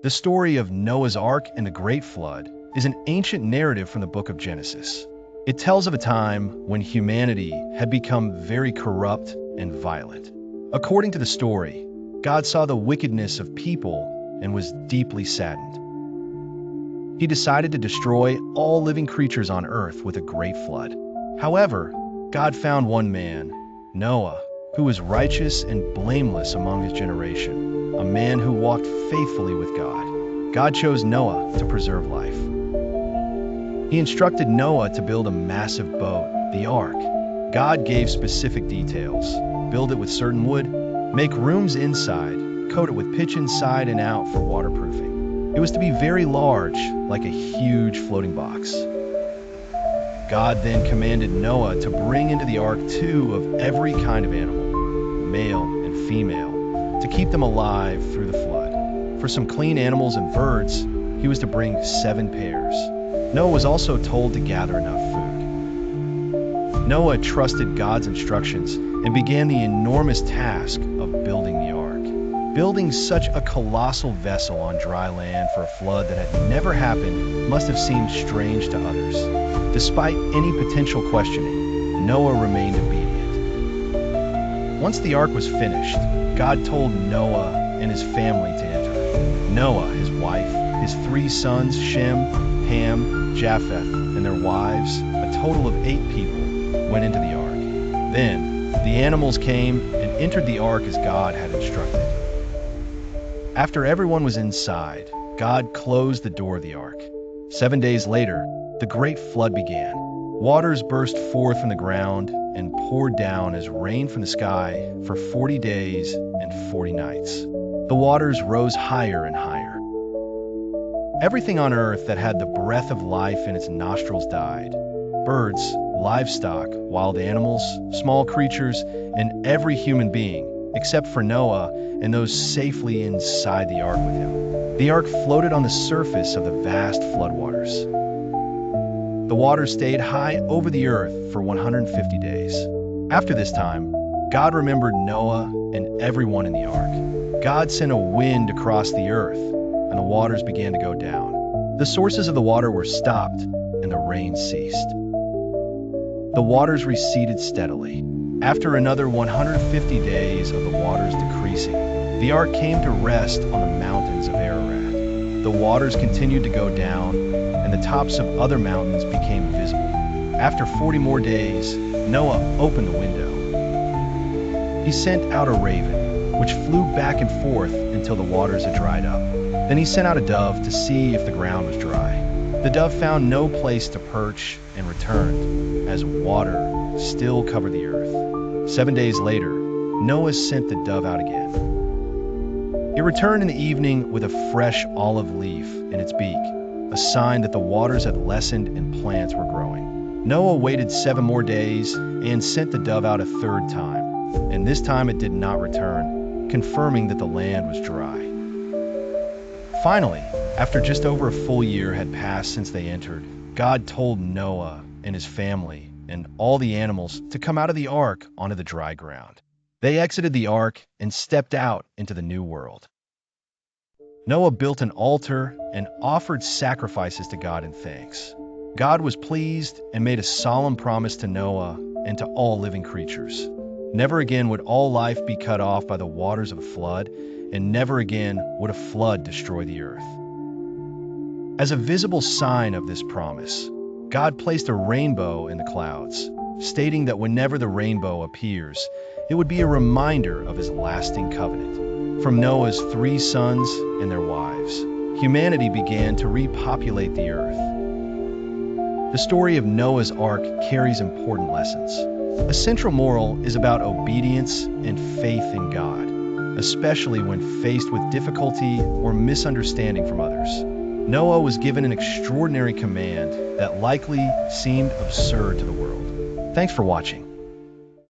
The story of Noah's Ark and the Great Flood is an ancient narrative from the book of Genesis. It tells of a time when humanity had become very corrupt and violent. According to the story, God saw the wickedness of people and was deeply saddened. He decided to destroy all living creatures on earth with a great flood. However, God found one man, Noah, who was righteous and blameless among his generation, a man who walked faithfully with God. God chose Noah to preserve life. He instructed Noah to build a massive boat, the ark. God gave specific details: build it with certain wood, make rooms inside, coat it with pitch inside and out for waterproofing. It was to be very large, like a huge floating box. God then commanded Noah to bring into the ark 2 of every kind of animal, male and female, to keep them alive through the flood. For some clean animals and birds, he was to bring 7 pairs. Noah was also told to gather enough food. Noah trusted God's instructions and began the enormous task of building the ark. Building such a colossal vessel on dry land for a flood that had never happened must have seemed strange to others. Despite any potential questioning, Noah remained obedient. Once the ark was finished, God told Noah and his family to enter. Noah, his wife, his 3 sons, Shem, Ham, Japheth, and their wives, a total of 8 people, went into the ark. Then, the animals came and entered the ark as God had instructed. After everyone was inside, God closed the door of the ark. 7 days later, the great flood began. Waters burst forth from the ground and poured down as rain from the sky for 40 days and 40 nights. The waters rose higher and higher. Everything on earth that had the breath of life in its nostrils died. Birds, livestock, wild animals, small creatures, and every human being, except for Noah and those safely inside the ark with him. The ark floated on the surface of the vast floodwaters. The water stayed high over the earth for 150 days. After this time, God remembered Noah and everyone in the ark. God sent a wind across the earth, and the waters began to go down. The sources of the water were stopped, and the rain ceased. The waters receded steadily. After another 150 days of the waters decreasing, the ark came to rest on the mountains of Ararat. The waters continued to go down, and the tops of other mountains became visible. After 40 more days, Noah opened the window. He sent out a raven, which flew back and forth until the waters had dried up. Then he sent out a dove to see if the ground was dry. The dove found no place to perch and returned, as water still covered the earth. 7 days later, Noah sent the dove out again. It returned in the evening with a fresh olive leaf in its beak, a sign that the waters had lessened and plants were growing. Noah waited 7 more days and sent the dove out a 3rd time, and this time it did not return, confirming that the land was dry. Finally, after just over a full year had passed since they entered, God told Noah and his family and all the animals to come out of the ark onto the dry ground. They exited the ark and stepped out into the new world. Noah built an altar and offered sacrifices to God in thanks. God was pleased and made a solemn promise to Noah and to all living creatures. Never again would all life be cut off by the waters of a flood, and never again would a flood destroy the earth. As a visible sign of this promise, God placed a rainbow in the clouds, stating that whenever the rainbow appears, it would be a reminder of his lasting covenant. From Noah's 3 sons and their wives, humanity began to repopulate the earth. The story of Noah's Ark carries important lessons. A central moral is about obedience and faith in God, especially when faced with difficulty or misunderstanding from others. Noah was given an extraordinary command that likely seemed absurd to the world. Thanks for watching.